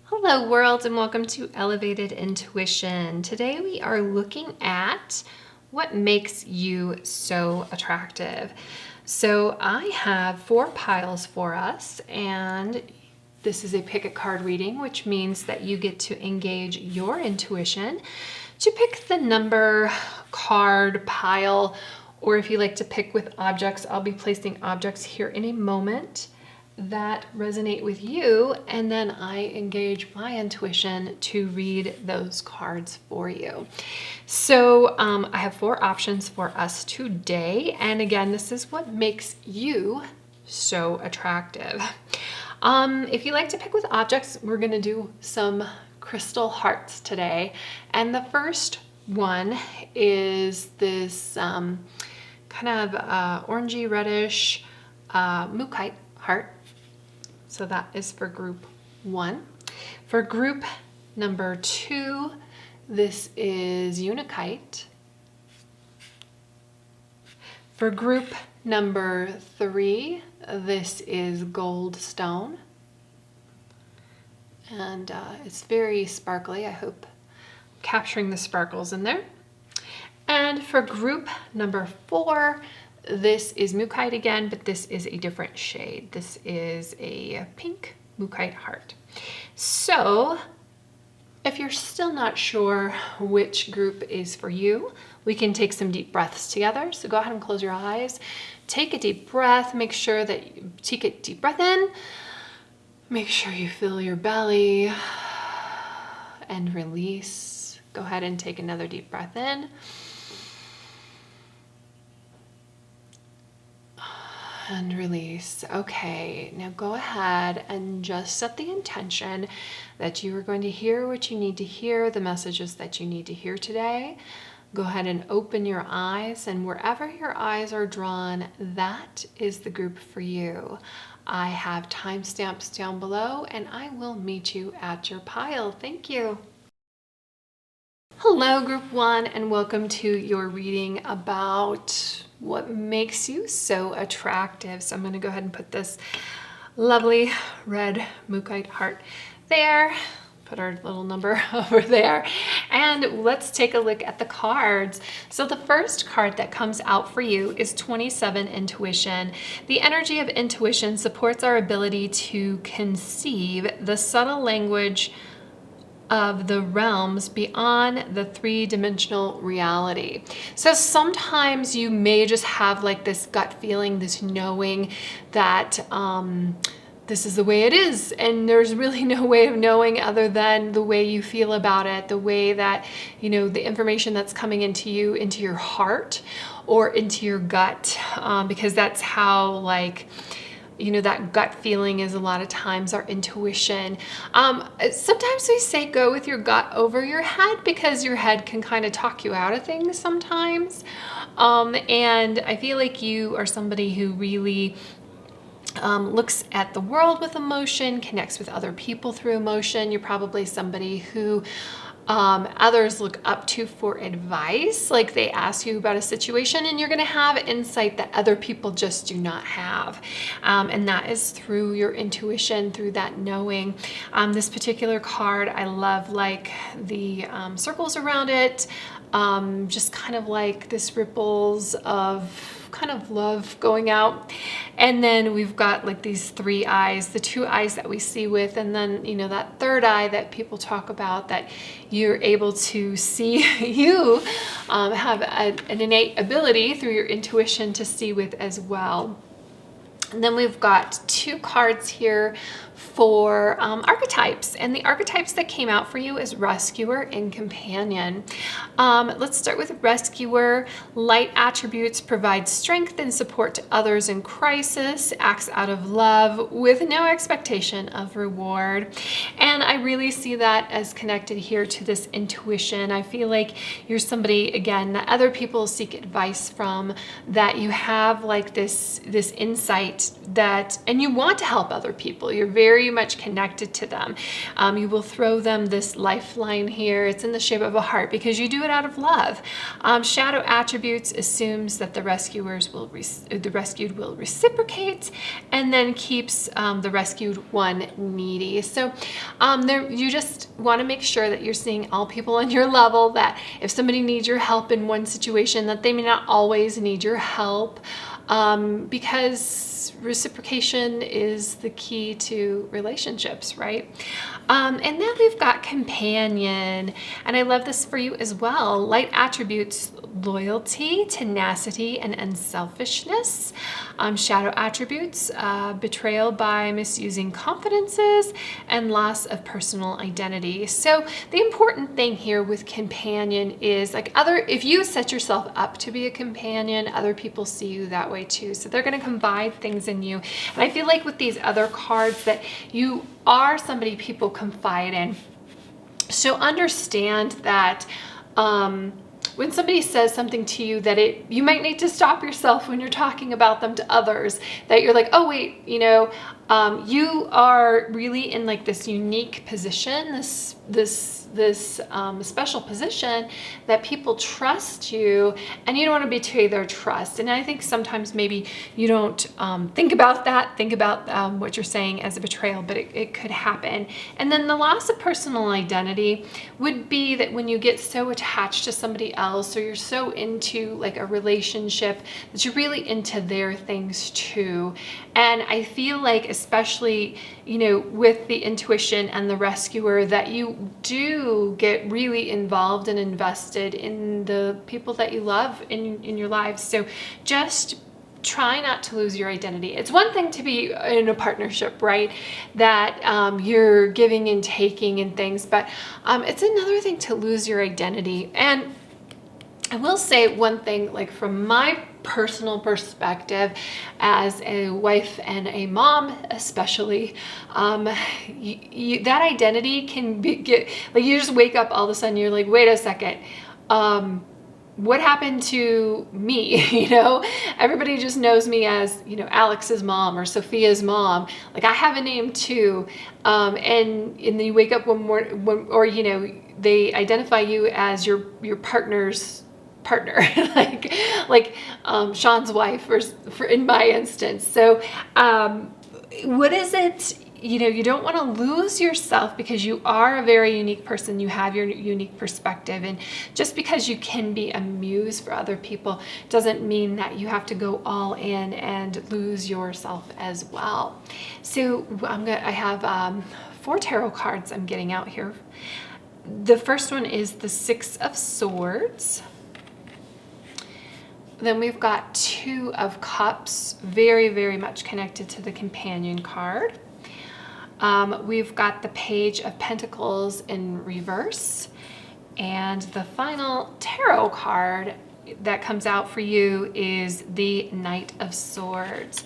Hello world, and welcome to Elevated Intuition. Today we are looking at what makes you so attractive. So I have 4 piles for us, and this is a pick a card reading, which means that you get to engage your intuition to pick the number, card, pile, or if you like to pick with objects, I'll be placing objects here in a moment that resonate with you, and then I engage my intuition to read those cards for you. So I have 4 options for us today, and again, this is what makes you so attractive. If you like to pick with objects, we're going to do some crystal hearts today, and the first one is this kind of orangey reddish Mookaite heart. So that is for group 1. For group number 2, this is Unakite. For group number 3, this is Goldstone. And it's very sparkly. I hope I'm capturing the sparkles in there. And for group number 4, this is Mookaite again, but this is a different shade. This is a pink Mookaite heart. So if you're still not sure which group is for you, we can take some deep breaths together. So go ahead and close your eyes. Take a deep breath. Make sure that you take a deep breath in. Make sure you fill your belly and release. Go ahead and take another deep breath in. And release. Okay, now go ahead and just set the intention that you are going to hear what you need to hear, the messages that you need to hear today. Go ahead and open your eyes, and wherever your eyes are drawn, that is the group for you. I have timestamps down below, and I will meet you at your pile. Thank you. Hello, group 1, and welcome to your reading about what makes you so attractive. So I'm going to go ahead and put this lovely red Mookaite heart there. Put our little number over there, and let's take a look at the cards. So the first card that comes out for you is 27, Intuition. The energy of intuition supports our ability to conceive the subtle language of the realms beyond the 3-dimensional reality. So sometimes you may just have like this gut feeling, this knowing that this is the way it is, and there's really no way of knowing other than the way you feel about it, the way that, you know, the information that's coming into you, into your heart or into your gut, because that's how, like, you know, that gut feeling is a lot of times our intuition. Sometimes we say go with your gut over your head because your head can kind of talk you out of things sometimes. And I feel like you are somebody who really looks at the world with emotion, connects with other people through emotion. You're probably somebody who others look up to for advice, like they ask you about a situation and you're going to have insight that other people just do not have, and that is through your intuition, through that knowing. This particular card, I love like the circles around it, just kind of like this ripples of kind of love going out. And then we've got like these 3 eyes, the 2 eyes that we see with, and then, you know, that third eye that people talk about, that you're able to see. You have an innate ability through your intuition to see with as well. And then we've got 2 cards here for archetypes, and the archetypes that came out for you is Rescuer and Companion. Let's start with Rescuer. Light attributes provide strength and support to others in crisis, acts out of love with no expectation of reward. And I really see that as connected here to this intuition. I feel like you're somebody, again, that other people seek advice from, that you have like this insight that, and you want to help other people. You're very very much connected to them. You will throw them this lifeline here. It's in the shape of a heart because you do it out of love. Shadow attributes assumes that the rescued will reciprocate, and then keeps the rescued one needy. So you just want to make sure that you're seeing all people on your level, that if somebody needs your help in one situation, that they may not always need your help, because reciprocation is the key to relationships, right? And then we've got companion, and I love this for you as well. Light attributes: loyalty, tenacity, and unselfishness. Shadow attributes: betrayal by misusing confidences and loss of personal identity. So the important thing here with companion is, like, if you set yourself up to be a companion, other people see you that way too. So they're going to confide things in you. And I feel like with these other cards that you are somebody people confide in. So understand that when somebody says something to you, that you might need to stop yourself when you're talking about them to others, that you're like, oh wait, you are really in like this unique position, this special position, that people trust you, and you don't want to betray their trust. And I think sometimes maybe you don't think about what you're saying as a betrayal, but it could happen. And then the loss of personal identity would be that when you get so attached to somebody else, or you're so into like a relationship that you're really into their things too. And I feel like, especially, with the intuition and the rescuer, that you do get really involved and invested in the people that you love in your lives. So just try not to lose your identity. It's one thing to be in a partnership, right? That you're giving and taking and things, but it's another thing to lose your identity. And I will say one thing, like from my personal perspective as a wife and a mom, especially, that identity can get like, you just wake up all of a sudden, you're like, wait a second, what happened to me? Everybody just knows me as, Alex's mom or Sophia's mom. Like, I have a name too. And then you wake up one morning, or, they identify you as your partner's partner, like Sean's wife, for in my instance. So what is it? You don't want to lose yourself, because you are a very unique person. You have your unique perspective, and just because you can be a muse for other people doesn't mean that you have to go all in and lose yourself as well. So I have 4 tarot cards I'm getting out here. The first one is the 6 of Swords. Then we've got 2 of Cups, very, very much connected to the companion card. We've got the Page of Pentacles in reverse. And the final tarot card that comes out for you is the Knight of Swords.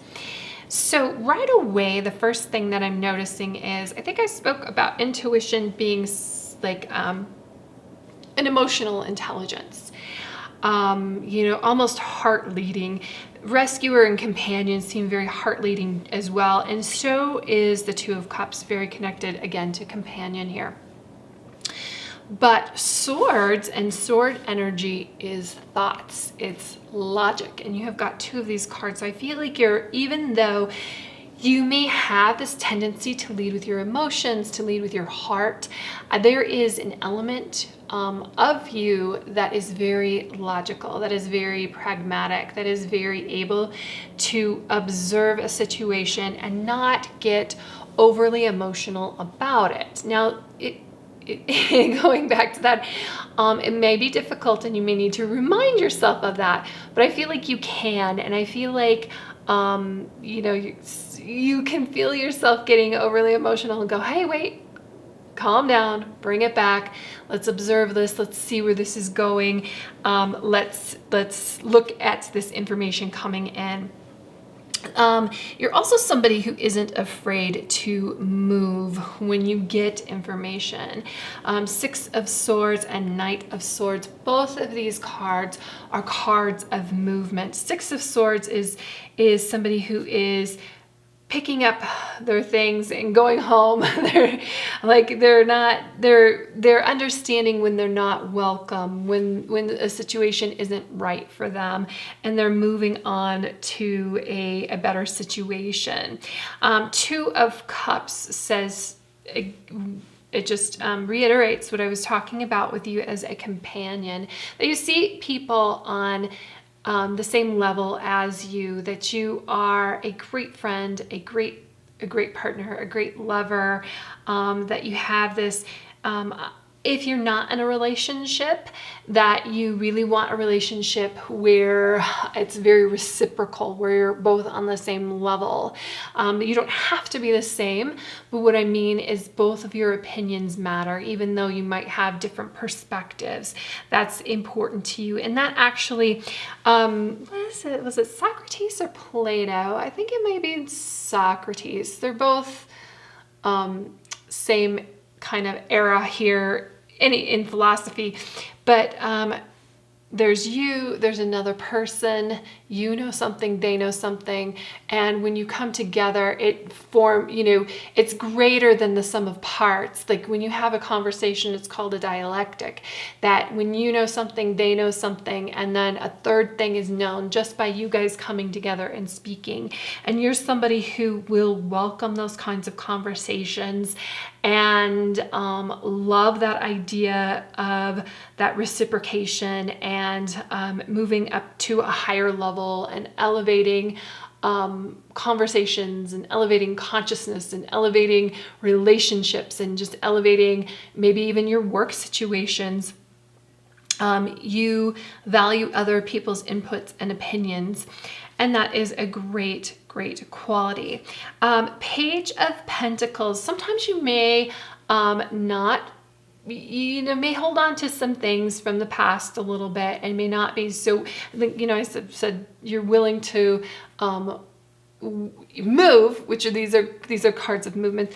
So right away, the first thing that I'm noticing is, I think I spoke about intuition being like an emotional intelligence. Almost heart leading. Rescuer and companion seem very heart leading as well. And so is the 2 of Cups, very connected again to companion here. But swords and sword energy is thoughts, it's logic. And you have got 2 of these cards. So I feel like even though you may have this tendency to lead with your emotions, to lead with your heart, there is an element of you that is very logical, that is very pragmatic, that is very able to observe a situation and not get overly emotional about it. Now, going back to that, it may be difficult and you may need to remind yourself of that, but I feel like you can, and I feel like you can feel yourself getting overly emotional and go, hey, wait, calm down, bring it back. Let's observe this. Let's see where this is going. Let's look at this information coming in. You're also somebody who isn't afraid to move when you get information. 6 of Swords and Knight of Swords, both of these cards are cards of movement. 6 of Swords is somebody who is picking up their things and going home. They're understanding when they're not welcome, when a situation isn't right for them, and they're moving on to a better situation. Two of Cups says, it just reiterates what I was talking about with you as a companion, that you see people on the same level as you, that you are a great friend, a great partner, a great lover, that you have this, if you're not in a relationship, that you really want a relationship where it's very reciprocal, where you're both on the same level. You don't have to be the same, but what I mean is both of your opinions matter, even though you might have different perspectives. That's important to you. And that actually, what is it? Was it Socrates or Plato? I think it may be Socrates. They're both same kind of era here in philosophy, but there's you, there's another person, you know something, they know something, and when you come together, it's greater than the sum of parts. Like when you have a conversation, it's called a dialectic, that when you know something, they know something, and then a third thing is known just by you guys coming together and speaking. And you're somebody who will welcome those kinds of conversations and love that idea of that reciprocation and moving up to a higher level and elevating conversations and elevating consciousness and elevating relationships and just elevating maybe even your work situations. You value other people's inputs and opinions, and that is a great quality. Page of Pentacles. Sometimes you may may hold on to some things from the past a little bit and may not be so, I said you're willing to move, which are these are cards of movement.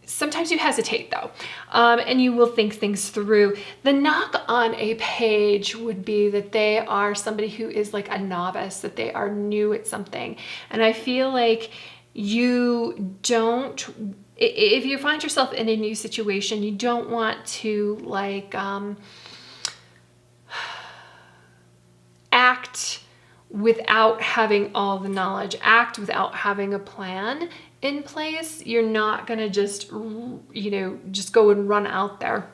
Sometimes you hesitate though, and you will think things through. The knock on a page would be that they are somebody who is like a novice, that they are new at something. And I feel like you don't, if you find yourself in a new situation, you don't want to act without having all the knowledge, act without having a plan in place. You're not going to just go and run out there.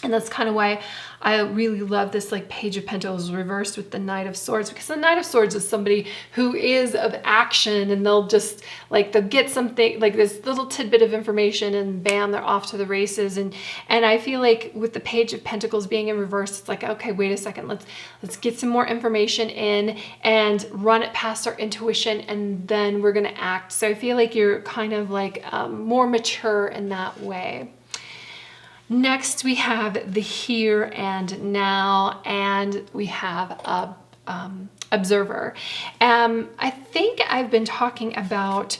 And that's kind of why I really love this Page of Pentacles reversed with the Knight of Swords, because the Knight of Swords is somebody who is of action, and they'll just they'll get something like this little tidbit of information and bam, they're off to the races. And I feel like with the Page of Pentacles being in reverse, it's like, okay, wait a second, let's get some more information in and run it past our intuition, and then we're going to act. So I feel like you're kind of more mature in that way. Next, we have the here and now, and we have observer. I think I've been talking about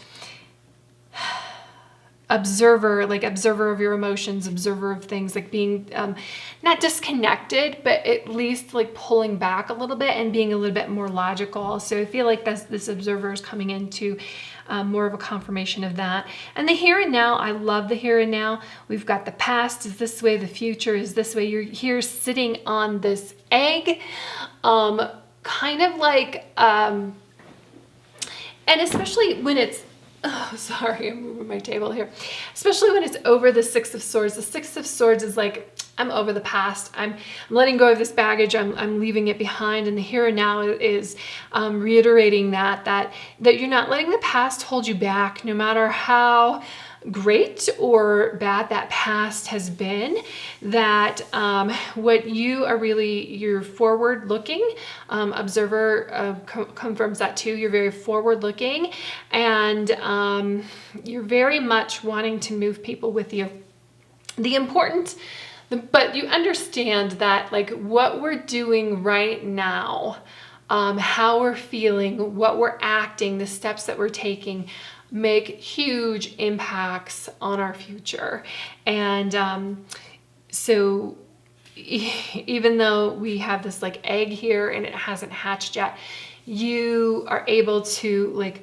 observer, observer of your emotions, observer of things, being not disconnected, but at least pulling back a little bit and being a little bit more logical. So I feel like this observer is coming into more of a confirmation of that. And the here and now, I love the here and now. We've got the past is this way, the future is this way. You're here sitting on this egg, kind of and especially when it's, oh, sorry, I'm moving my table here. Especially when it's over the Six of Swords. The Six of Swords is I'm over the past. I'm letting go of this baggage. I'm leaving it behind. And the here and now is reiterating that you're not letting the past hold you back, no matter how great or bad that past has been. That what you are really, you're forward looking. Observer confirms that too. You're very forward looking, and you're very much wanting to move people with you. But you understand that what we're doing right now, how we're feeling, what we're acting, the steps that we're taking make huge impacts on our future. And so even though we have this egg here and it hasn't hatched yet, you are able to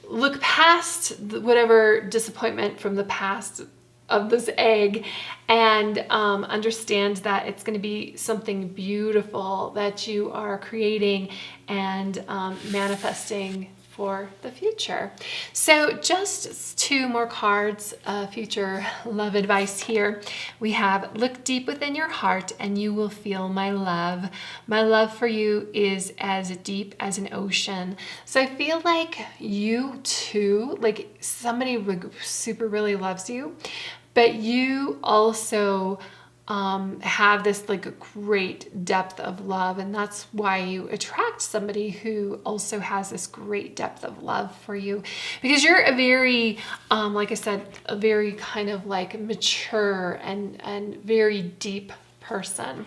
look past whatever disappointment from the past of this egg and understand that it's going to be something beautiful that you are creating and manifesting for the future. So just 2 more cards, future love advice here. We have, look deep within your heart and you will feel my love. My love for you is as deep as an ocean. So I feel like you too, like somebody super really loves you, but you also have this like great depth of love, and that's why you attract somebody who also has this great depth of love for you, because you're a very like I said, a very kind of like mature and very deep person.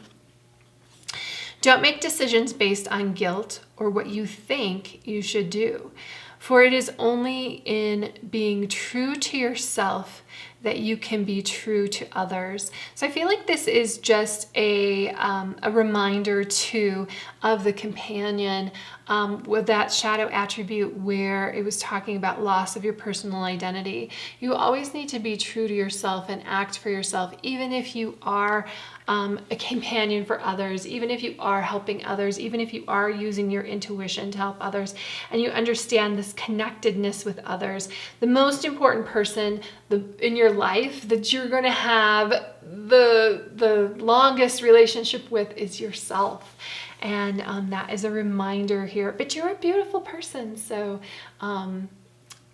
Don't make decisions based on guilt or what you think you should do, for it is only in being true to yourself that you can be true to others. So I feel like this is just a reminder too of the companion with that shadow attribute where it was talking about loss of your personal identity. You always need to be true to yourself and act for yourself, even if you are a companion for others, even if you are helping others, even if you are using your intuition to help others, and you understand this connectedness with others. The most important person in your life that you're going to have the longest relationship with is yourself. And that is a reminder here. But you're a beautiful person, so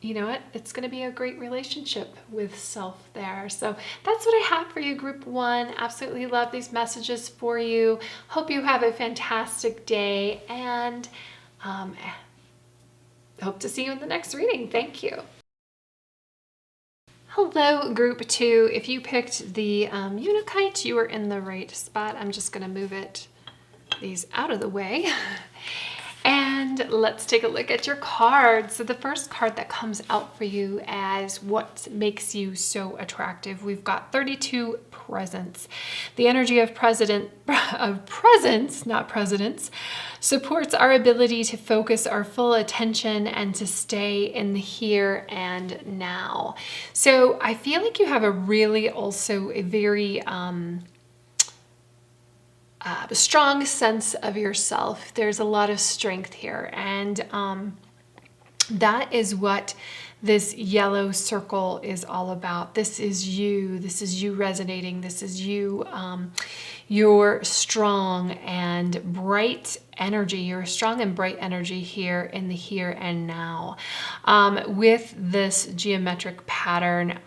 you know what? It's going to be a great relationship with self there. So that's what I have for you, Group 1. Absolutely love these messages for you. Hope you have a fantastic day, and hope to see you in the next reading. Thank you. Hello, Group 2. If you picked the Unakite, you are in the right spot. I'm just going to move these out of the way. And let's take a look at your cards. So the first card that comes out for you as what makes you so attractive, we've got 32 presents. The energy of presence, not presidents, supports our ability to focus our full attention and to stay in the here and now. So I feel like you have a really also a very a strong sense of yourself. There's a lot of strength here, and that is what this yellow circle is all about. This is you resonating. This is you, you're strong and bright energy. You're strong and bright energy here in the here and now. With this geometric pattern,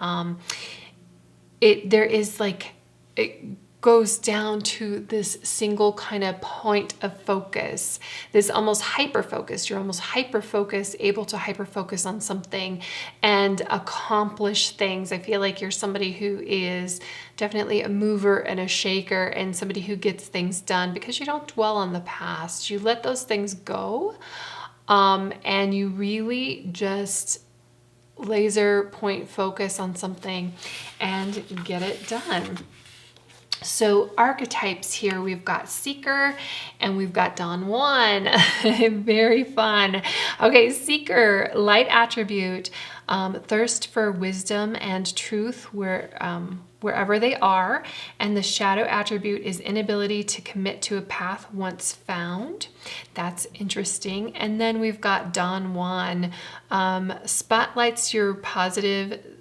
there is like, it goes down to this single kind of point of focus, this almost hyper focus. You're almost hyper focused, able to hyper focus on something and accomplish things. I feel like you're somebody who is definitely a mover and a shaker, and somebody who gets things done because you don't dwell on the past. You let those things go, and you really just laser point focus on something and get it done. So archetypes here, we've got Seeker and we've got Don Juan. Very fun. Okay, Seeker, light attribute, thirst for wisdom and truth wherever they are. And the shadow attribute is inability to commit to a path once found. That's interesting. And then we've got Don Juan, spotlights your positive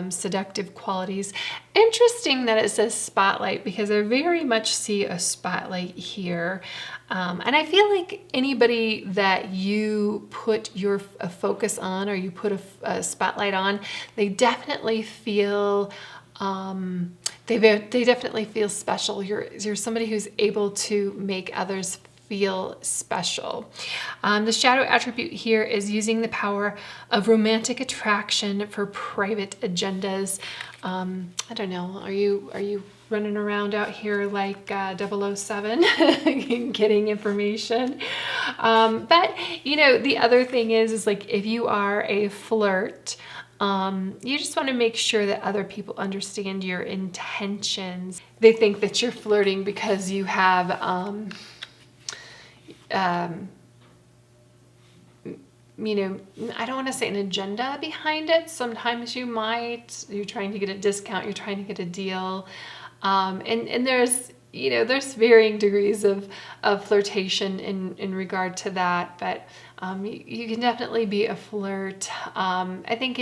seductive qualities. Interesting that it says spotlight, because I very much see a spotlight here. And I feel like anybody that you put your focus on, or you put a spotlight on, they definitely feel they definitely feel special. You're somebody who's able to make others feel special. The shadow attribute here is using the power of romantic attraction for private agendas. I don't know, are you running around out here like 007 getting information? But you know, the other thing is like, if you are a flirt, you just want to make sure that other people understand your intentions. They think that you're flirting because you have I don't want to say an agenda behind it. Sometimes you're trying to get a discount, you're trying to get a deal. And there's varying degrees of flirtation in regard to that, but you can definitely be a flirt. I think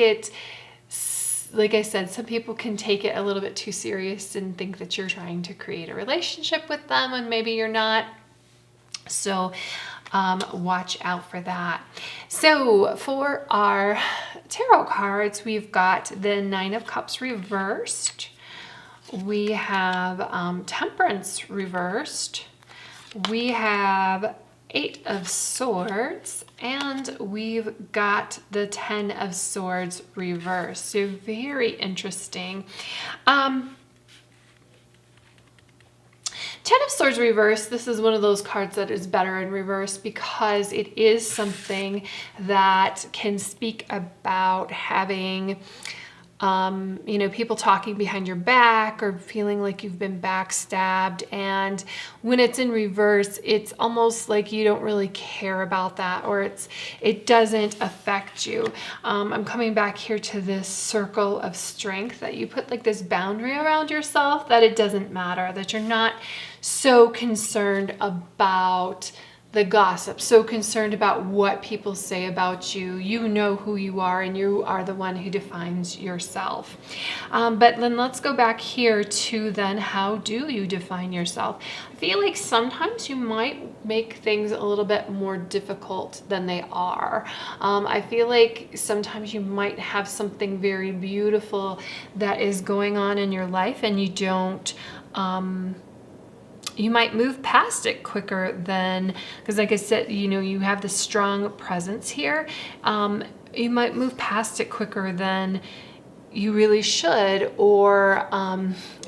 like I said, some people can take it a little bit too serious and think that you're trying to create a relationship with them when maybe you're not. So watch out for that. So for our tarot cards, we've got the Nine of Cups reversed. We have Temperance reversed. We have Eight of Swords, and we've got the Ten of Swords reversed. So very interesting. Ten of Swords reversed, this is one of those cards that is better in reverse because it is something that can speak about having people talking behind your back or feeling like you've been backstabbed. And when it's in reverse, it's almost like you don't really care about that, or it doesn't affect you. I'm coming back here to this circle of strength, that you put like this boundary around yourself, that it doesn't matter, that you're not so concerned about the gossip, so concerned about what people say about you. You know who you are, and you are the one who defines yourself. But then let's go back here to then, how do you define yourself? I feel like sometimes you might make things a little bit more difficult than they are. I feel like sometimes you might have something very beautiful that is going on in your life, and you don't you might move past it quicker than, because like I said, you have this strong presence here. You might move past it quicker than you really should, or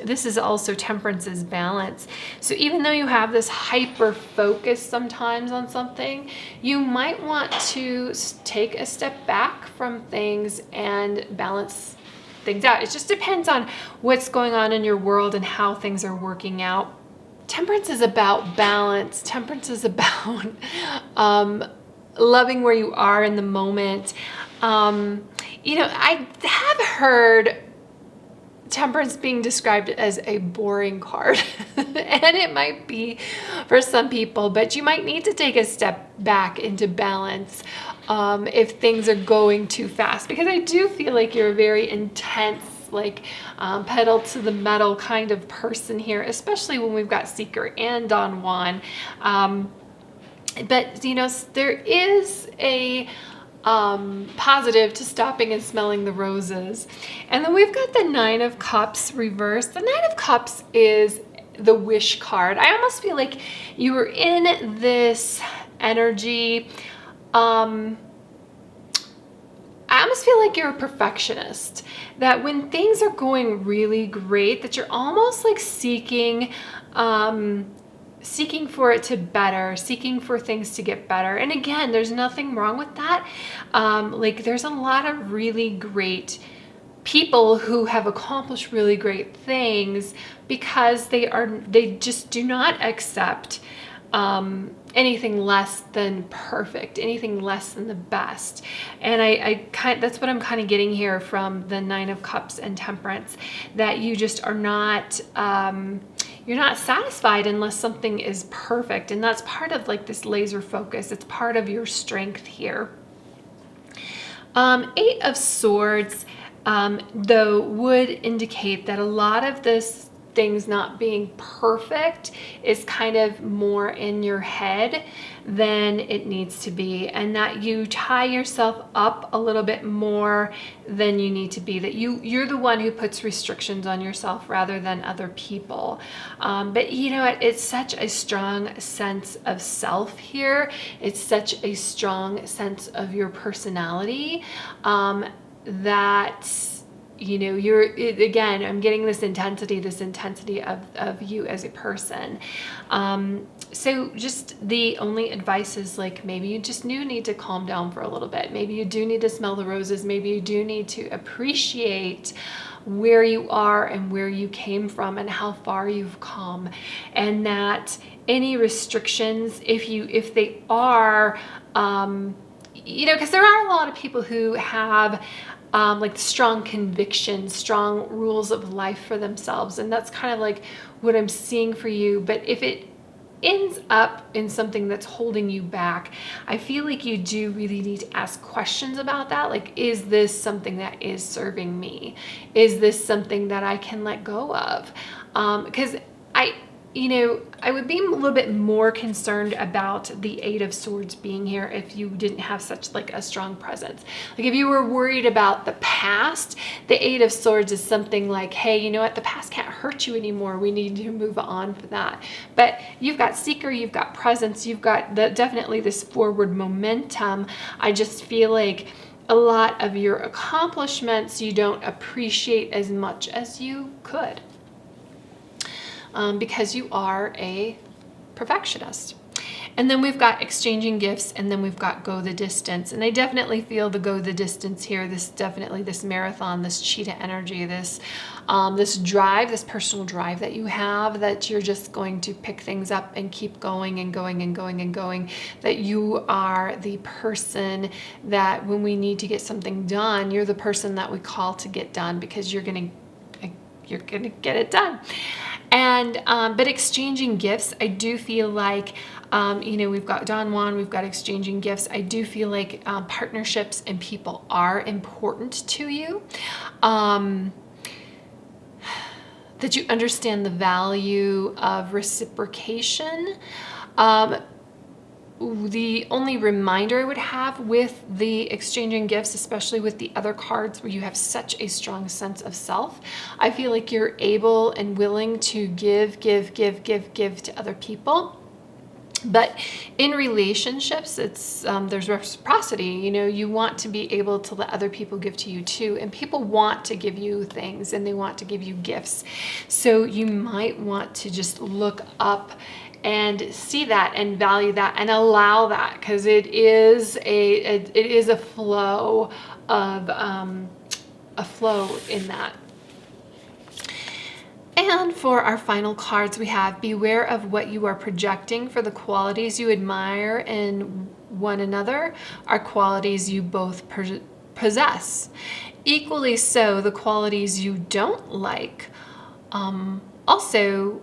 this is also Temperance's balance. So even though you have this hyper focus sometimes on something, you might want to take a step back from things and balance things out. It just depends on what's going on in your world and how things are working out. Temperance is about balance. Temperance is about loving where you are in the moment. I have heard Temperance being described as a boring card, and it might be for some people, but you might need to take a step back into balance if things are going too fast, because I do feel like you're a very intense, pedal to the metal kind of person here, especially when we've got Seeker and Don Juan. But there is a positive to stopping and smelling the roses. And then we've got the Nine of Cups reversed. The Nine of Cups is the wish card. I almost feel like you were in this energy. I almost feel like you're a perfectionist, that when things are going really great, that you're almost like seeking for it to better, seeking for things to get better. And again, there's nothing wrong with that. There's a lot of really great people who have accomplished really great things because they just do not accept anything less than perfect, anything less than the best. And that's what I'm kind of getting here from the Nine of Cups and Temperance, that you just are not, you're not satisfied unless something is perfect. And that's part of this laser focus. It's part of your strength here. Eight of Swords, though, would indicate that a lot of this things not being perfect is kind of more in your head than it needs to be, and that you tie yourself up a little bit more than you need to be, that you're the one who puts restrictions on yourself rather than other people. But it's such a strong sense of self here. It's such a strong sense of your personality that again, I'm getting this intensity of you as a person. So just the only advice is maybe you just need to calm down for a little bit. Maybe you do need to smell the roses. Maybe you do need to appreciate where you are and where you came from and how far you've come. And that any restrictions, if they are, because there are a lot of people who have like strong convictions, strong rules of life for themselves. And that's kind of like what I'm seeing for you. But if it ends up in something that's holding you back, I feel like you do really need to ask questions about that. Like, is this something that is serving me? Is this something that I can let go of? Because I would be a little bit more concerned about the Eight of Swords being here if you didn't have such like a strong presence. Like if you were worried about the past, the Eight of Swords is something like, hey, you know what? The past can't hurt you anymore. We need to move on for that. But you've got seeker, you've got presence, you've got definitely this forward momentum. I just feel like a lot of your accomplishments you don't appreciate as much as you could. Because you are a perfectionist. And then we've got exchanging gifts, and then we've got go the distance. And I definitely feel the go the distance here. This marathon, this cheetah energy, this drive, this personal drive that you have, that you're just going to pick things up and keep going and going and going and going. That you are the person that when we need to get something done, you're the person that we call to get done, because you're gonna get it done. And but exchanging gifts, I do feel like we've got Don Juan, we've got exchanging gifts. I do feel like partnerships and people are important to you. That you understand the value of reciprocation. The only reminder I would have with the exchanging gifts, especially with the other cards where you have such a strong sense of self, I feel like you're able and willing to give to other people. But in relationships, it's there's reciprocity. You want to be able to let other people give to you too, and people want to give you things and they want to give you gifts. So you might want to just look up and see that and value that and allow that, because it is a flow of a flow in that. And for our final cards, we have beware of what you are projecting, for the qualities you admire in one another are qualities you both possess. Equally so, the qualities you don't like also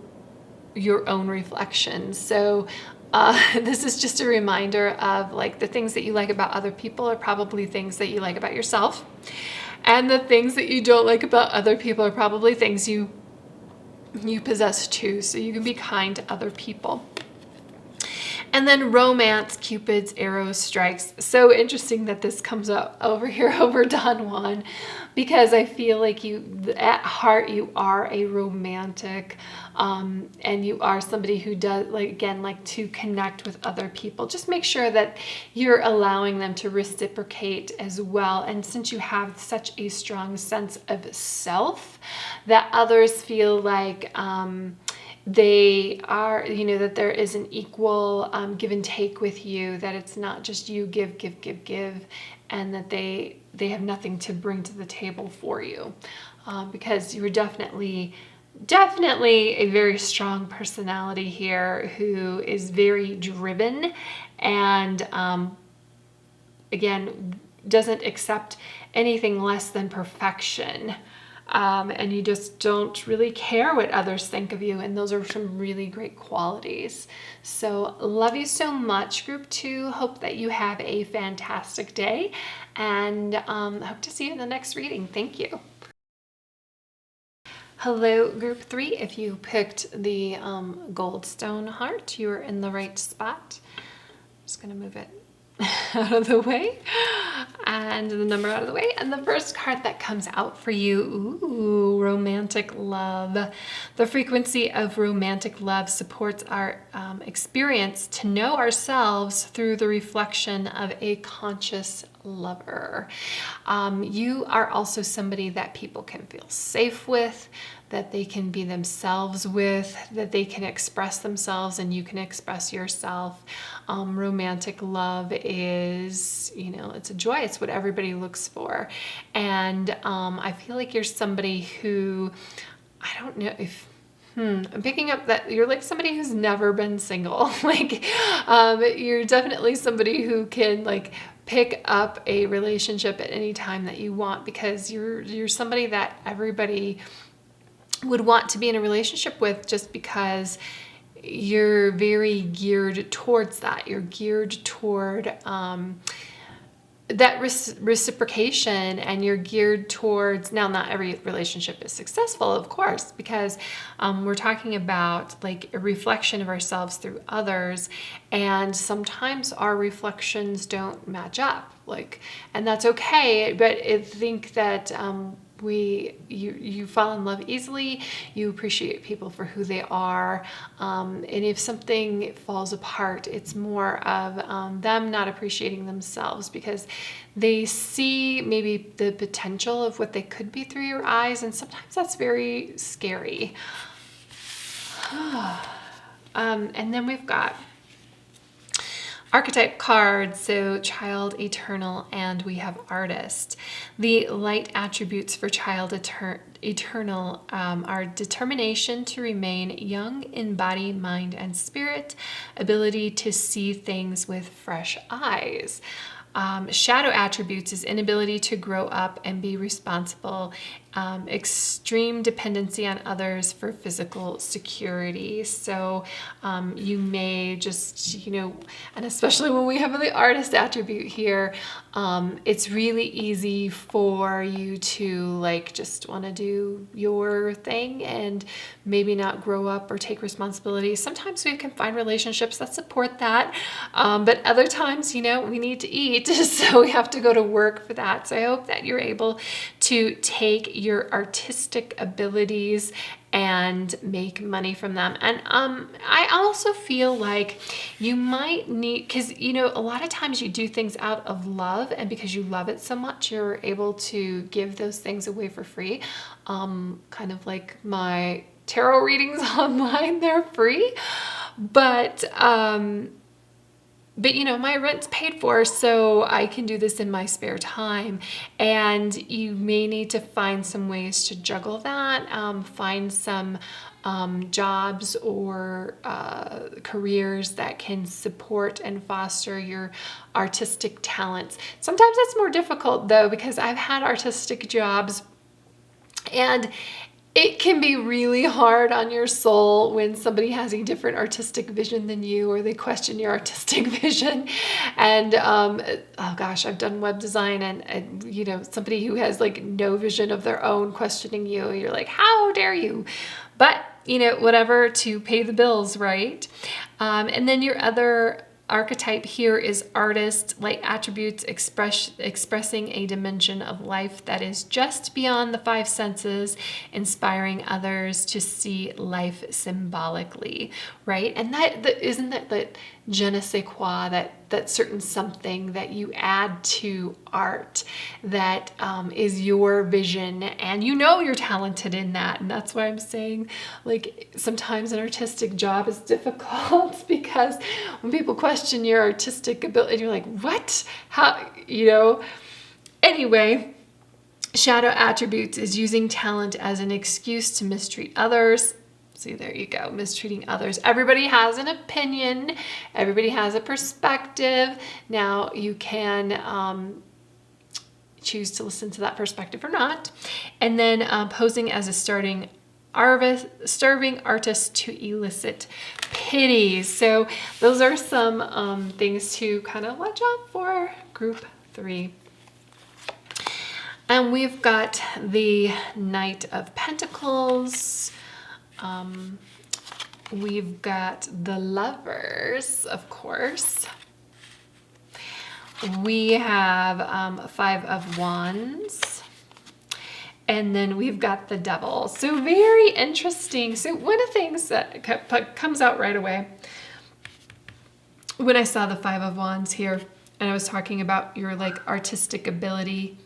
your own reflections. So this is just a reminder of like the things that you like about other people are probably things that you like about yourself, and the things that you don't like about other people are probably things you possess too. So you can be kind to other people. And then romance, Cupid's arrow strikes. So interesting that this comes up over here over Don Juan, because I feel like at heart, you are a romantic, and you are somebody who does like to connect with other people. Just make sure that you're allowing them to reciprocate as well. And since you have such a strong sense of self, that others feel like, they are, that there is an equal give and take with you, that it's not just you give, and that they have nothing to bring to the table for you, because you were definitely a very strong personality here who is very driven and, again, doesn't accept anything less than perfection. And you just don't really care what others think of you. And those are some really great qualities. So love you so much, Group 2. Hope that you have a fantastic day, and hope to see you in the next reading. Thank you. Hello, Group 3. If you picked the Goldstone heart, you are in the right spot. I'm just going to move it out of the way, and the number out of the way. And the first card that comes out for you, ooh, romantic love. The frequency of romantic love supports our experience to know ourselves through the reflection of a conscious lover. You are also somebody that people can feel safe with, that they can be themselves with, that they can express themselves and you can express yourself. Romantic love is, it's a joy. It's what everybody looks for. And I feel like you're somebody who, I don't know if, I'm picking up that you're like somebody who's never been single. You're definitely somebody who can pick up a relationship at any time that you want, because you're somebody that everybody would want to be in a relationship with, just because you're very geared towards that. You're geared toward that reciprocation, and you're geared towards, now not every relationship is successful, of course, because we're talking about like a reflection of ourselves through others, and sometimes our reflections don't match up, like, and that's okay. But I think that you fall in love easily, you appreciate people for who they are, and if something falls apart, it's more of them not appreciating themselves, because they see maybe the potential of what they could be through your eyes, and sometimes that's very scary. And then we've got archetype cards, so child, eternal, and we have artist. The light attributes for child eternal are determination to remain young in body, mind, and spirit, ability to see things with fresh eyes. Shadow attributes is inability to grow up and be responsible, extreme dependency on others for physical security. So you may just, and especially when we have the artist attribute here, it's really easy for you to like just want to do your thing and maybe not grow up or take responsibility. Sometimes we can find relationships that support that, but other times, we need to eat, so we have to go to work for that. So I hope that you're able to take your artistic abilities and make money from them. And I also feel like you might need, because a lot of times you do things out of love, and because you love it so much, you're able to give those things away for free. Kind of like my tarot readings online, they're free, but my rent's paid for, so I can do this in my spare time. And you may need to find some ways to juggle that, find some jobs or careers that can support and foster your artistic talents. Sometimes it's more difficult though, because I've had artistic jobs, and it can be really hard on your soul when somebody has a different artistic vision than you, or they question your artistic vision. And oh gosh, I've done web design, and somebody who has like no vision of their own questioning you, you're like, how dare you? But whatever, to pay the bills, right? And then your other archetype here is artist, light attributes, expressing a dimension of life that is just beyond the five senses, inspiring others to see life symbolically, right? And that isn't that je ne sais quoi, that certain something that you add to art that is your vision, and you're talented in that. And that's why I'm saying, like, sometimes an artistic job is difficult because when people question your artistic ability, you're like, what? How, Anyway, shadow attributes is using talent as an excuse to mistreat others. See, there you go, mistreating others. Everybody has an opinion. Everybody has a perspective. Now, you can choose to listen to that perspective or not. And then posing as a starving artist to elicit pity. So those are some things to kind of watch out for, group 3. And we've got the Knight of Pentacles. We've got the Lovers, of course. We have 5 of Wands. And then we've got the Devil. So very interesting. So one of the things that comes out right away when I saw the 5 of Wands here, and I was talking about your like artistic ability,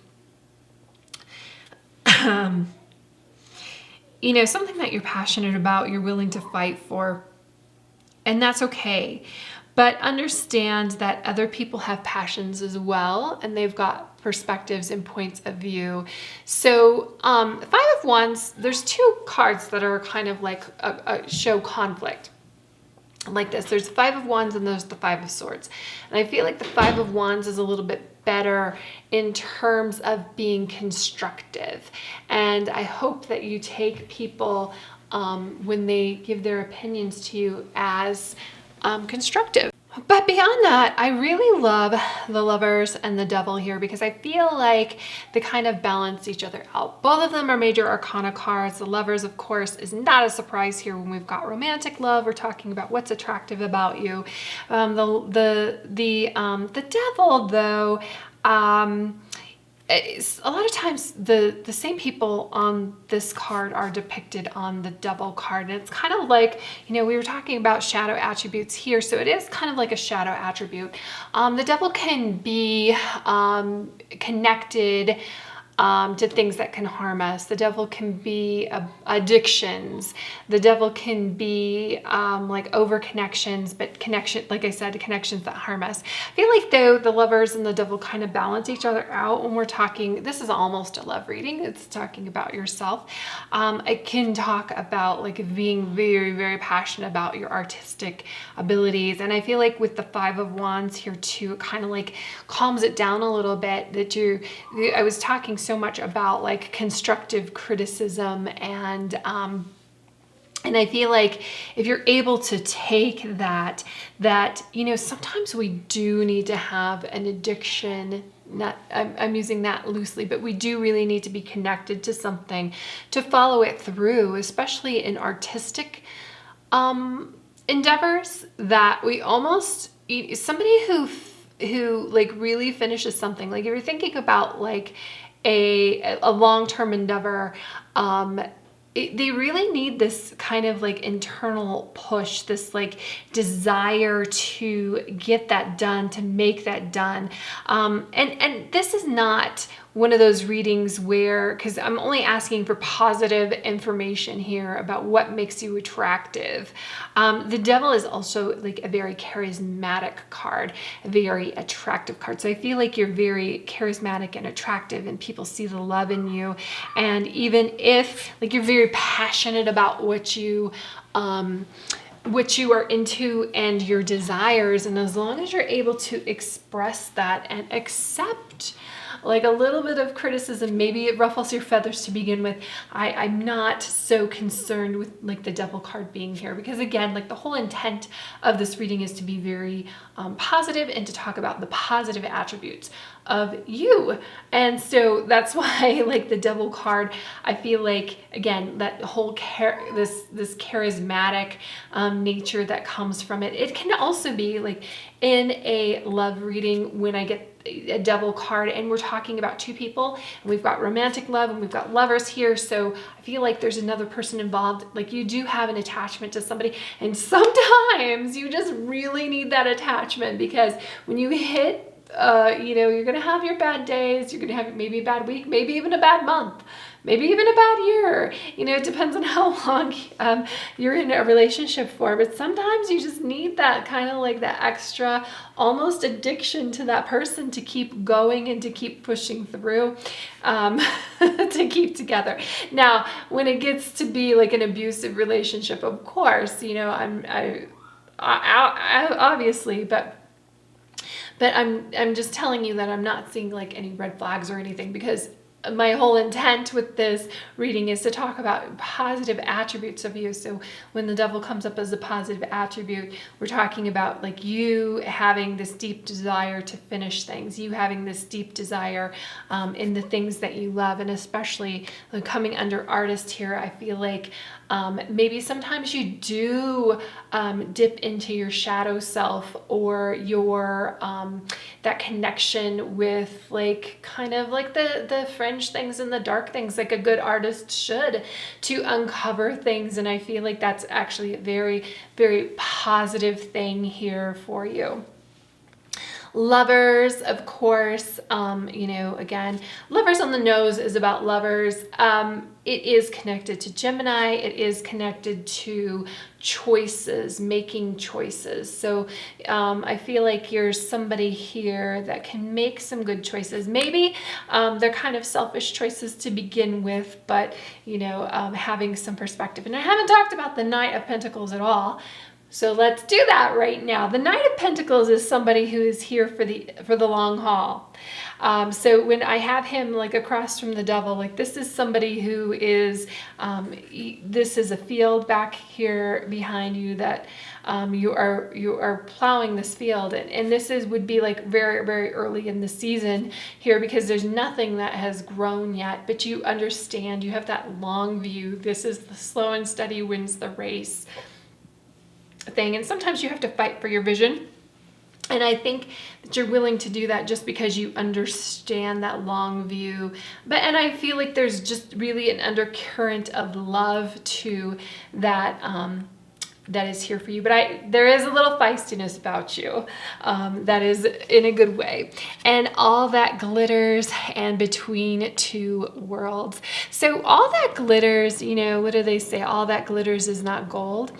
something that you're passionate about, you're willing to fight for, and that's okay. But understand that other people have passions as well, and they've got perspectives and points of view. So 5 of Wands, there's 2 cards that are kind of like show conflict. Like this, there's the 5 of Wands and there's the 5 of Swords. And I feel like the 5 of Wands is a little bit better in terms of being constructive. And I hope that you take people when they give their opinions to you as constructive. But beyond that, I really love the Lovers and the Devil here because I feel like they kind of balance each other out. Both of them are major arcana cards. The Lovers, of course, is not a surprise here when we've got romantic love. We're talking about what's attractive about you. The Devil, though, a lot of times the same people on this card are depicted on the Devil card. And it's kind of like, we were talking about shadow attributes here. So it is kind of like a shadow attribute. The Devil can be connected to things that can harm us. The Devil can be addictions. The Devil can be like over connections, but like I said, connections that harm us. I feel like though the Lovers and the Devil kind of balance each other out when we're talking. This is almost a love reading. It's talking about yourself. It can talk about like being very, very passionate about your artistic abilities. And I feel like with the Five of Wands here too, it kind of like calms it down a little bit that I was talking so much about like constructive criticism and I feel like if you're able to take that sometimes we do need to have an addiction. I'm using that loosely, but we do really need to be connected to something to follow it through, especially in artistic endeavors, that we almost, somebody who like really finishes something, like if you're thinking about like a long-term endeavor, they really need this kind of like internal push, this like desire to get that done, to make that done. And this is not one of those readings where, because I'm only asking for positive information here about what makes you attractive. The Devil is also like a very charismatic card, a very attractive card. So I feel like you're very charismatic and attractive and people see the love in you. And even if like you're very passionate about what you are into and your desires, and as long as you're able to express that and accept like a little bit of criticism, maybe it ruffles your feathers to begin with. I'm not so concerned with like the Devil card being here because again, like the whole intent of this reading is to be very positive and to talk about the positive attributes of you. And so that's why like the Devil card, I feel like again, that whole this charismatic nature that comes from it. It can also be like in a love reading when I get a Devil card and we're talking about two people and we've got romantic love and we've got lovers here. So I feel like there's another person involved. Like you do have an attachment to somebody, and sometimes you just really need that attachment because when you hit you're going to have your bad days. You're going to have maybe a bad week, maybe even a bad month, maybe even a bad year. It depends on how long you're in a relationship for. But sometimes you just need that kind of like that extra almost addiction to that person to keep going and to keep pushing through, to keep together. Now, when it gets to be like an abusive relationship, of course, I obviously, but I'm just telling you that I'm not seeing like any red flags or anything, because my whole intent with this reading is to talk about positive attributes of you. So when the Devil comes up as a positive attribute, we're talking about like you having this deep desire to finish things, you having this deep desire in the things that you love. And especially coming under artist here, I feel like maybe sometimes you do dip into your shadow self or your that connection with like kind of like the fringe things and the dark things, like a good artist should, to uncover things. And I feel like that's actually a very, very positive thing here for you. Lovers, of course, again, Lovers on the Nose is about lovers. It is connected to Gemini. It is connected to choices, making choices. So I feel like you're somebody here that can make some good choices. Maybe they're kind of selfish choices to begin with, but, having some perspective. And I haven't talked about the Knight of Pentacles at all. So let's do that right now. The Knight of Pentacles is somebody who is here for the long haul. So when I have him like across from the Devil, like this is somebody who is, this is a field back here behind you that you are plowing this field, and this would be like very, very early in the season here, because there's nothing that has grown yet, but you understand, you have that long view. This is the slow and steady wins the race thing, and sometimes you have to fight for your vision. And I think that you're willing to do that just because you understand that long view. And I feel like there's just really an undercurrent of love to that, that is here for you. But there is a little feistiness about you, that is in a good way. And all that glitters and between two worlds. So all that glitters, you know, what do they say? All that glitters is not gold.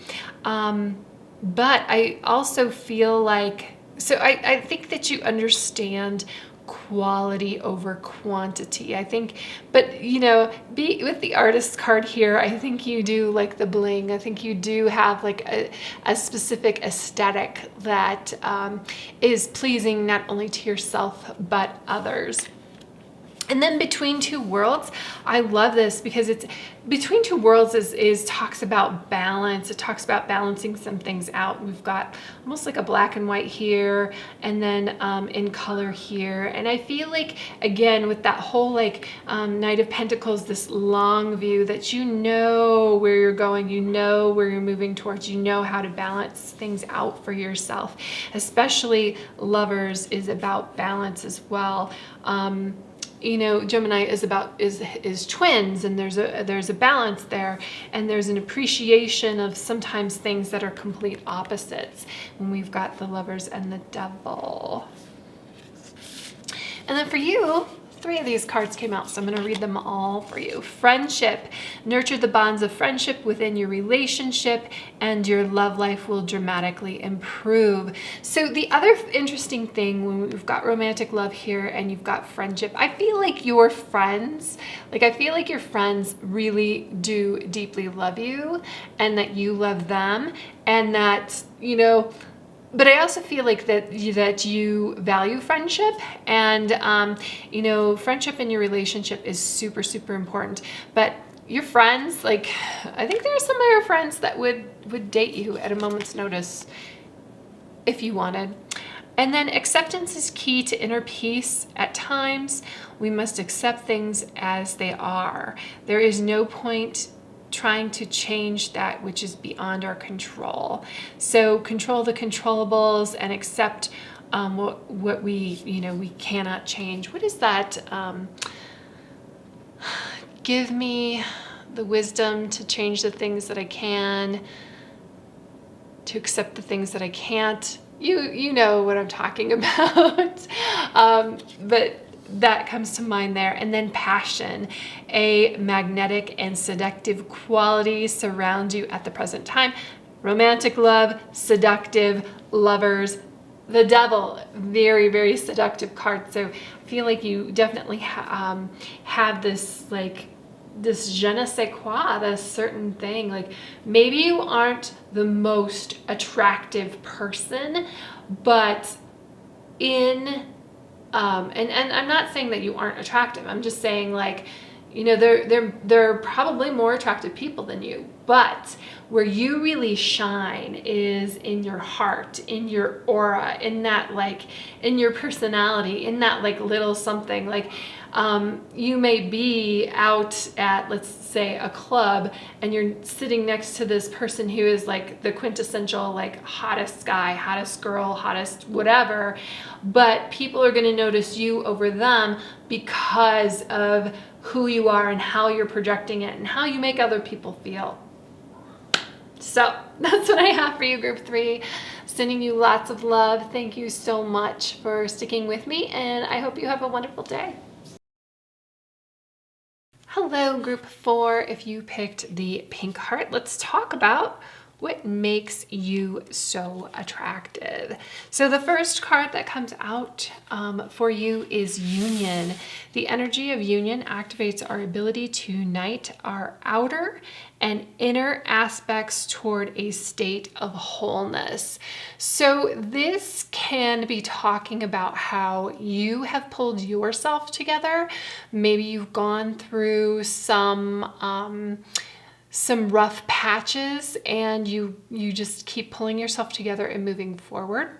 But I also feel like, so I think that you understand quality over quantity. I think, but you know, with the artist card here, I think you do like the bling. I think you do have like a specific aesthetic that is pleasing not only to yourself, but others. And then between two worlds, I love this because it's between two worlds is talks about balance. It talks about balancing some things out. We've got almost like a black and white here, and then in color here. And I feel like, again, with that whole like Knight of Pentacles, this long view that you know where you're going, you know where you're moving towards, you know how to balance things out for yourself. Especially lovers is about balance as well. You know, Gemini is twins, and there's a balance there, and there's an appreciation of sometimes things that are complete opposites when we've got the Lovers and the Devil. And then for you, 3 of these cards came out, so I'm going to read them all for you. Friendship. Nurture the bonds of friendship within your relationship, and your love life will dramatically improve. So the other interesting thing, when we've got romantic love here and you've got friendship, I feel like your friends, really do deeply love you, and that you love them, and that, you know, but I also feel like that you value friendship, and you know, friendship in your relationship is super, super important. But your friends, like, I think there are some of your friends that would date you at a moment's notice if you wanted. And then acceptance is key to inner peace. At times, we must accept things as they are. There is no point trying to change that which is beyond our control. So control the controllables and accept what we cannot change. What is that? Give me the wisdom to change the things that I can, to accept the things that I can't. You know what I'm talking about. But that comes to mind there. And then passion, a magnetic and seductive quality surround you at the present time. Romantic love, seductive, lovers, the Devil, very, very seductive card. So I feel like you definitely have this, like, this je ne sais quoi, this certain thing. Like, maybe you aren't the most attractive person, but and I'm not saying that you aren't attractive. I'm just saying, like, you know, there are probably more attractive people than you, but where you really shine is in your heart, in your aura, in that, like, in your personality, in that, like, little something. Like, you may be out at, let's say, a club, and you're sitting next to this person who is like the quintessential, like, hottest guy, hottest girl, hottest whatever, but people are going to notice you over them because of who you are and how you're projecting it and how you make other people feel. So that's what I have for you, group 3. Sending you lots of love. Thank you so much for sticking with me, and I hope you have a wonderful day. Hello, group 4. If you picked the pink heart, let's talk about What makes you so attractive? So the first card that comes out for you is Union. The energy of union activates our ability to unite our outer and inner aspects toward a state of wholeness. So this can be talking about how you have pulled yourself together. Maybe you've gone through some rough patches and you just keep pulling yourself together and moving forward.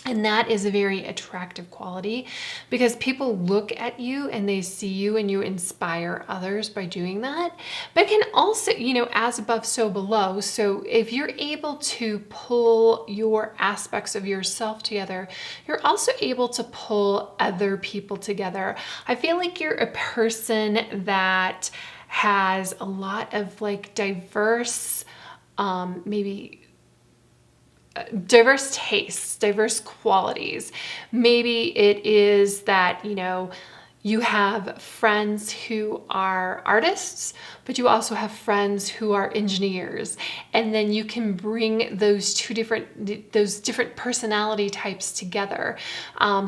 And that is a very attractive quality because people look at you and they see you and you inspire others by doing that. But it can also, as above, so below. So if you're able to pull your aspects of yourself together, you're also able to pull other people together. I feel like you're a person that has a lot of like diverse, diverse tastes, diverse qualities. Maybe it is that, you have friends who are artists, but you also have friends who are engineers. And then you can bring those different personality types together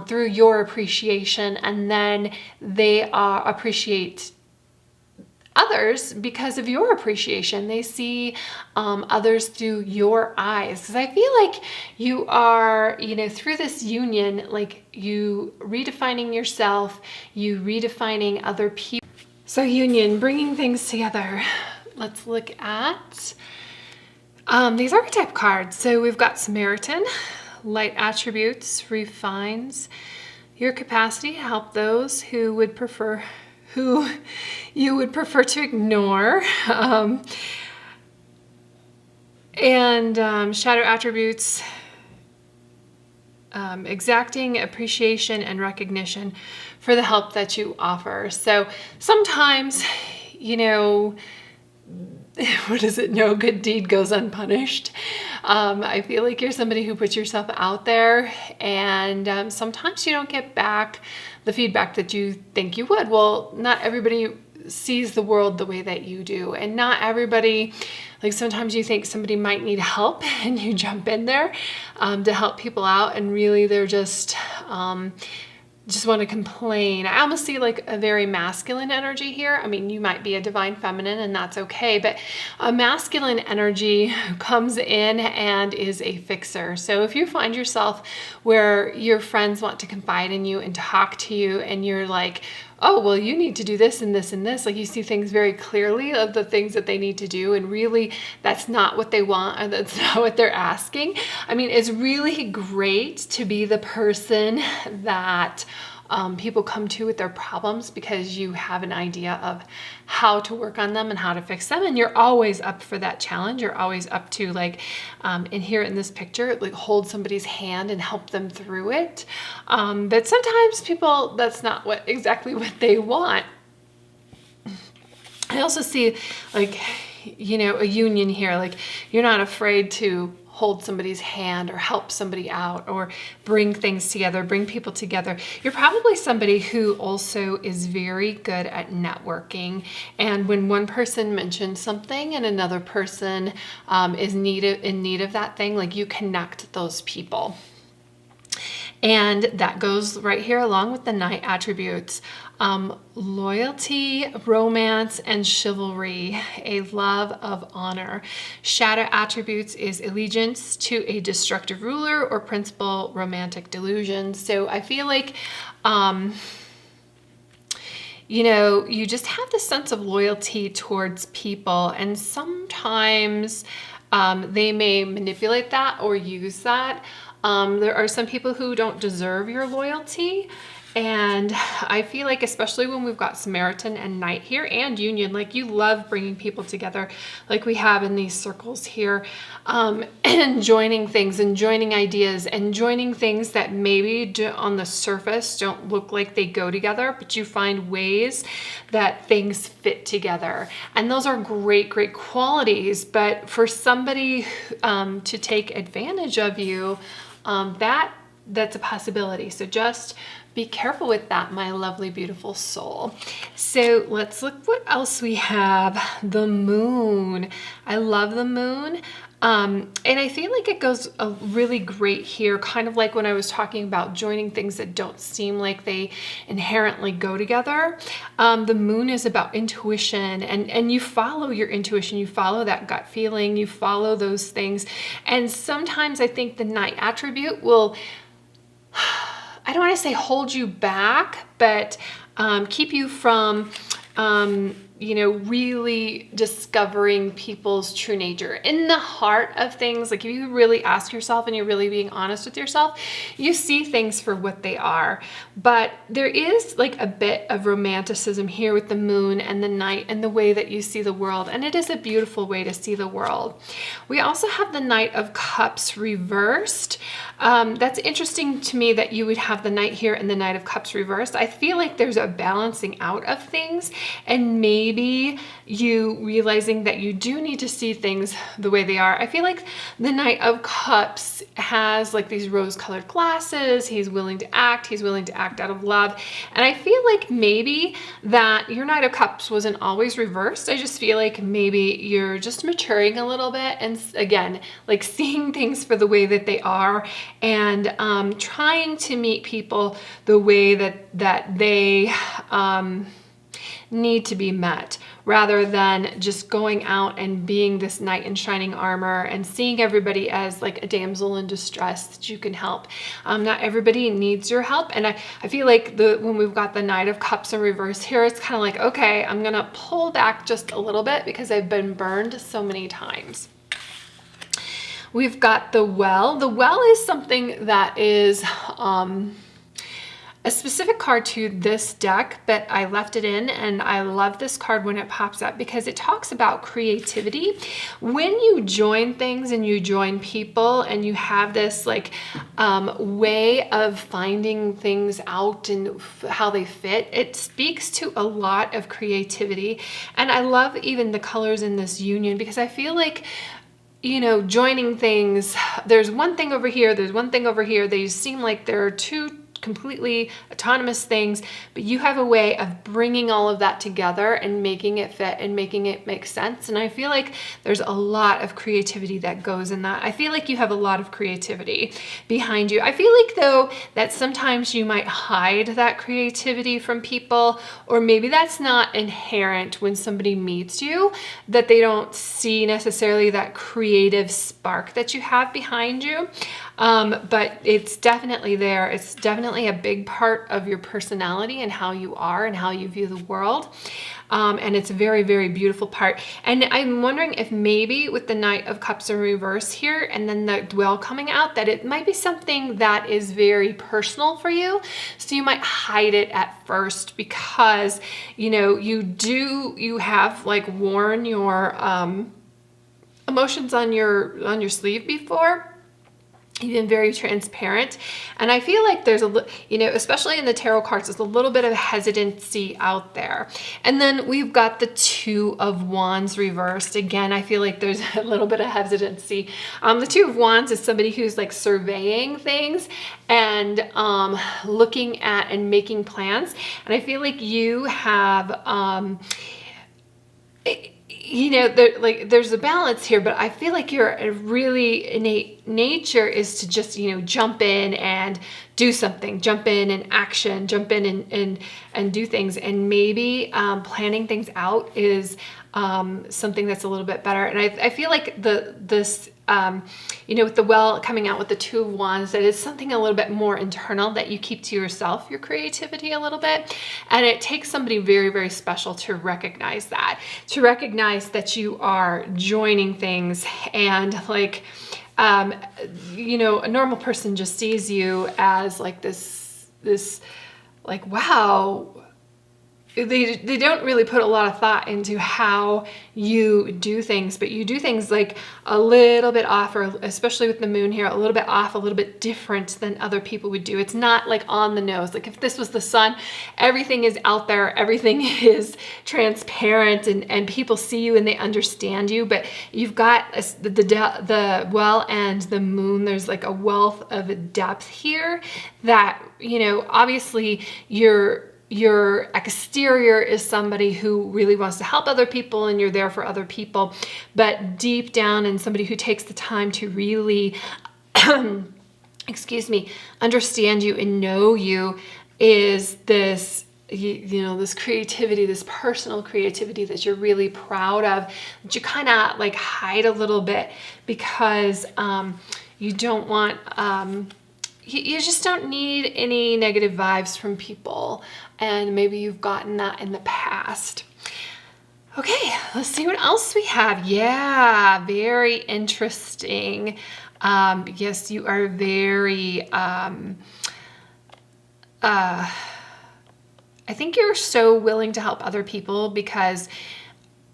through your appreciation, and then they appreciate others because of your appreciation. They see others through your eyes. Because I feel like you are, through this union, like you redefining yourself, you redefining other people. So union, bringing things together. Let's look at these archetype cards. So we've got Samaritan, light attributes, refines your capacity to help those who you would prefer to ignore. Shadow attributes, exacting appreciation and recognition for the help that you offer. So sometimes, what is it? No good deed goes unpunished. I feel like you're somebody who puts yourself out there, and sometimes you don't get back the feedback that you think you would. Well, not everybody sees the world the way that you do, and not everybody, like sometimes you think somebody might need help and you jump in there to help people out, and really they're just want to complain. I almost see like a very masculine energy here. I mean, you might be a divine feminine and that's okay, but a masculine energy comes in and is a fixer. So if you find yourself where your friends want to confide in you and talk to you and you're like, oh, well, you need to do this and this and this. Like you see things very clearly of the things that they need to do. And really that's not what they want, or that's not what they're asking. I mean, it's really great to be the person that people come to with their problems because you have an idea of how to work on them and how to fix them. And you're always up for that challenge. You're always up to like, in here in this picture, like hold somebody's hand and help them through it. But sometimes people, that's not exactly what they want. I also see like, a union here. Like you're not afraid to hold somebody's hand or help somebody out or bring things together, bring people together. You're probably somebody who also is very good at networking. And when one person mentions something and another person is in need of that thing, like you connect those people. And that goes right here along with the Knight attributes. Loyalty, romance, and chivalry, a love of honor. Shadow attributes is allegiance to a destructive ruler or principal romantic delusion. So I feel like, you just have this sense of loyalty towards people, and sometimes they may manipulate that or use that. There are some people who don't deserve your loyalty. And I feel like, especially when we've got Samaritan and Knight here and Union, like you love bringing people together like we have in these circles here, and joining things and joining ideas and joining things that maybe on the surface don't look like they go together, but you find ways that things fit together. And those are great, great qualities. But for somebody to take advantage of you, that's a possibility. So just Be careful with that, my lovely, beautiful soul. So let's look what else we have. The moon. I love the moon. And I feel like it goes really great here, kind of like when I was talking about joining things that don't seem like they inherently go together. The moon is about intuition, and you follow your intuition, you follow that gut feeling, you follow those things. And sometimes I think the night attribute will, I don't want to say hold you back, but keep you from really discovering people's true nature. In the heart of things, like if you really ask yourself and you're really being honest with yourself, you see things for what they are. But there is like a bit of romanticism here with the moon and the night and the way that you see the world. And it is a beautiful way to see the world. We also have the Knight of Cups reversed. That's interesting to me that you would have the Knight here and the Knight of Cups reversed. I feel like there's a balancing out of things, and maybe you realizing that you do need to see things the way they are. I feel like the Knight of Cups has like these rose-colored glasses. He's willing to act out of love. And I feel like maybe that your Knight of Cups wasn't always reversed. I just feel like maybe you're just maturing a little bit, and again, like seeing things for the way that they are, and trying to meet people the way that they need to be met, rather than just going out and being this knight in shining armor and seeing everybody as like a damsel in distress that you can help. Not everybody needs your help. And I feel like when we've got the Knight of Cups in reverse here, it's kind of like, okay, I'm gonna pull back just a little bit because I've been burned so many times. We've got the Well. The Well is something that is a specific card to this deck, but I left it in, and I love this card when it pops up because it talks about creativity. When you join things and you join people and you have this like way of finding things out and how they fit, it speaks to a lot of creativity. And I love even the colors in this union because I feel like, joining things, there's one thing over here, there's one thing over here. They seem like there are two completely autonomous things, but you have a way of bringing all of that together and making it fit and making it make sense. And I feel like there's a lot of creativity that goes in that. I feel like you have a lot of creativity behind you. I feel like though that sometimes you might hide that creativity from people, or maybe that's not inherent when somebody meets you, that they don't see necessarily that creative spark that you have behind you. But it's definitely there. It's definitely a big part of your personality and how you are and how you view the world. And it's a very, very beautiful part. And I'm wondering if maybe with the Knight of Cups in reverse here and then the Well coming out, that it might be something that is very personal for you. So you might hide it at first because, you have like worn your emotions on your sleeve before. You've been very transparent. And I feel like there's especially in the tarot cards, there's a little bit of hesitancy out there. And then we've got the Two of Wands reversed. Again, I feel like there's a little bit of hesitancy. The Two of Wands is somebody who's like surveying things and looking at and making plans. And I feel like you have, there's a balance here, but I feel like your really innate nature is to just, jump in and do something, jump in and action, jump in and do things. And maybe planning things out is something that's a little bit better. And I feel like with the Well coming out with the Two of Wands, that is something a little bit more internal that you keep to yourself, your creativity a little bit. And it takes somebody very, very special to recognize that you are joining things, and like, a normal person just sees you as like this like, wow, they don't really put a lot of thought into how you do things, but you do things like a little bit off, or especially with the moon here, a little bit off, a little bit different than other people would do. It's not like on the nose. Like if this was the sun, everything is out there, everything is transparent, and people see you and they understand you, but you've got the well and the moon, there's like a wealth of depth here that, you know, obviously your exterior is somebody who really wants to help other people and you're there for other people, but deep down, and somebody who takes the time to really excuse me, understand you and know you, is this, you know, this creativity, this personal creativity that you're really proud of, that you kind of like hide a little bit because you don't want, you just don't need any negative vibes from people. And maybe you've gotten that in the past. Okay, let's see what else we have. Yeah, very interesting. Yes, you are very, I think you're so willing to help other people because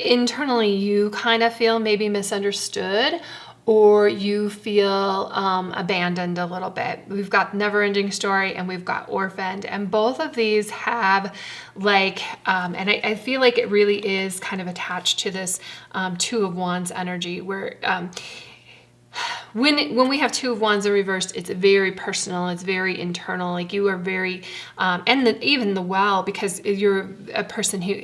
internally you kind of feel maybe misunderstood, or you feel abandoned a little bit. We've got never ending story and we've got orphaned, and both of these have like, and I feel like it really is kind of attached to this Two of Wands energy, where when we have Two of Wands in reversed, it's very personal, it's very internal, like you are very, and even the well, because you're a person who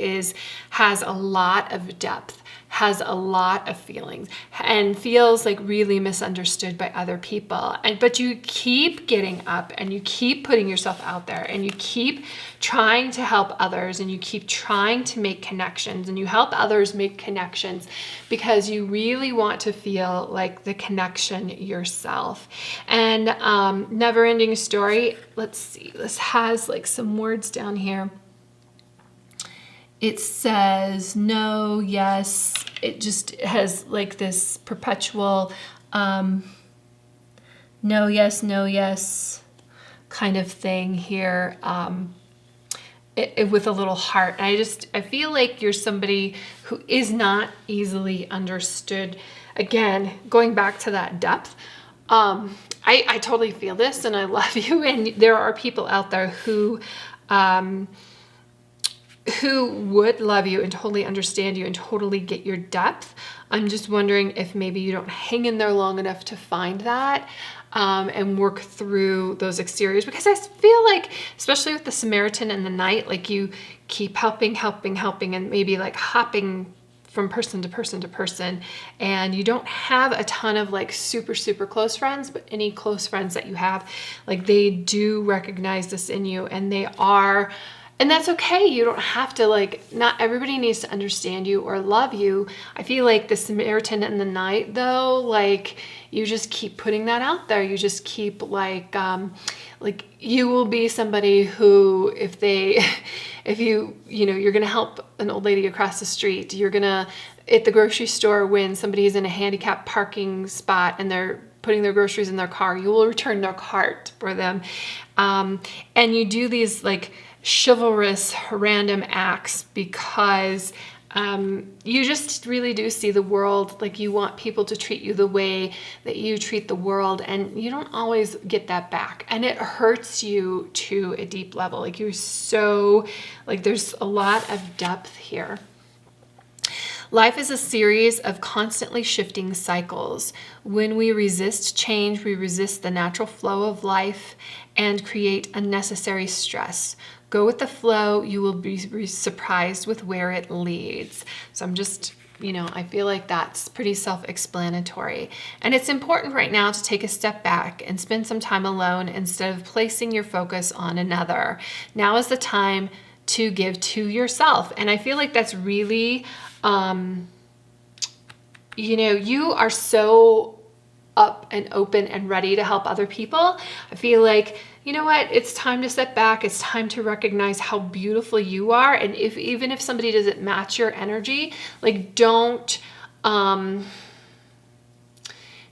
has a lot of depth, has a lot of feelings, and feels like really misunderstood by other people. But you keep getting up and you keep putting yourself out there and you keep trying to help others and you keep trying to make connections, and you help others make connections because you really want to feel like the connection yourself. And never ending story, let's see, this has like some words down here. It says no, yes. It just has like this perpetual no, yes kind of thing here, with a little heart. And I feel like you're somebody who is not easily understood. Again, going back to that depth, I totally feel this and I love you. And there are people out there who would love you and totally understand you and totally get your depth. I'm just wondering if maybe you don't hang in there long enough to find that and work through those exteriors, because I feel like, especially with the Samaritan and the Knight, like you keep helping, and maybe like hopping from person to person to person, and you don't have a ton of like super close friends, but any close friends that you have, like they do recognize this in you, and and that's okay. You don't have to, like, not everybody needs to understand you or love you. I feel like the Samaritan and the Knight, though, like, you just keep putting that out there. You just keep, like you will be somebody who, if you know, you're going to help an old lady across the street, you're going to, at the grocery store, when somebody is in a handicapped parking spot and they're putting their groceries in their car, you will return their cart for them. And you do these, like, chivalrous random acts because you just really do see the world, like you want people to treat you the way that you treat the world, and you don't always get that back, and it hurts you to a deep level. Like you're so, like there's a lot of depth here. Life is a series of constantly shifting cycles. When we resist change, we resist the natural flow of life and create unnecessary stress. Go with the flow, you will be surprised with where it leads. So I'm just, you know, I feel like that's pretty self-explanatory. And it's important right now to take a step back and spend some time alone instead of placing your focus on another. Now is the time to give to yourself. And I feel like that's really, you know, you are so up and open and ready to help other people. I feel like, you know what, it's time to step back. It's time to recognize how beautiful you are. And even if somebody doesn't match your energy, like don't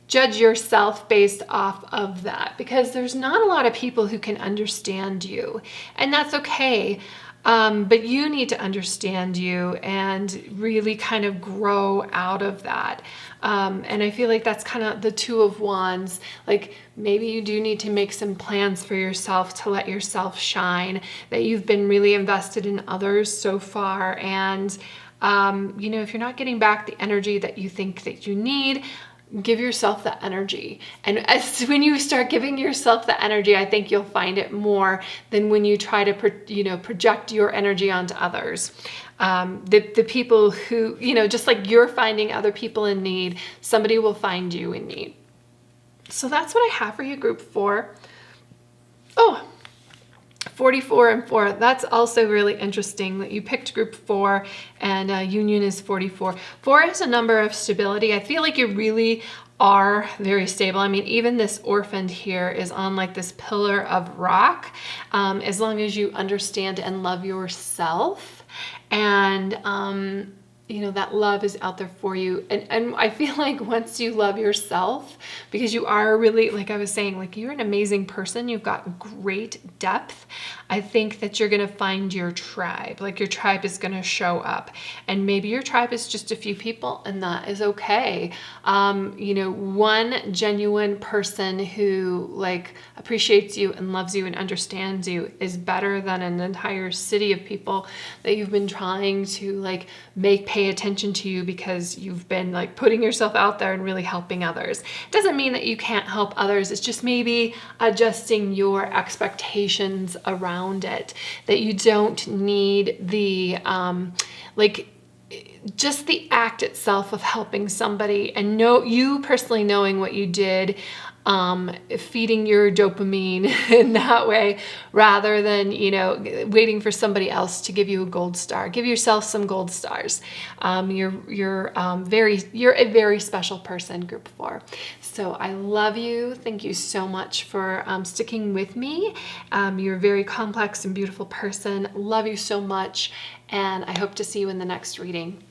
judge yourself based off of that, because there's not a lot of people who can understand you, and that's okay. But you need to understand you and really kind of grow out of that. And I feel like that's kind of the Two of Wands. Like maybe you do need to make some plans for yourself to let yourself shine, that you've been really invested in others so far. And, if you're not getting back the energy that you think that you need, give yourself the energy. And when you start giving yourself the energy, I think you'll find it more than when you try to, project your energy onto others. The people who, just like you're finding other people in need, somebody will find you in need. So that's what I have for you, group 4. Oh, 44 and 4. That's also really interesting that you picked group 4 and union is 44. 4 is a number of stability. I feel like you really are very stable. I mean, even this orphaned here is on like this pillar of rock. As long as you understand and love yourself, and that love is out there for you. And I feel like once you love yourself, because you are really, like I was saying, like you're an amazing person, you've got great depth, I think that you're going to find your tribe. Like your tribe is going to show up, and maybe your tribe is just a few people, and that is okay. One genuine person who like appreciates you and loves you and understands you is better than an entire city of people that you've been trying to like make pay attention to you because you've been like putting yourself out there and really helping others. It doesn't mean that you can't help others. It's just maybe adjusting your expectations around it, that you don't need the just the act itself of helping somebody, and you personally knowing what you did, feeding your dopamine in that way, rather than, waiting for somebody else to give you a gold star. Give yourself some gold stars. You're a very special person, group 4. So I love you. Thank you so much for sticking with me. You're a very complex and beautiful person. Love you so much. And I hope to see you in the next reading.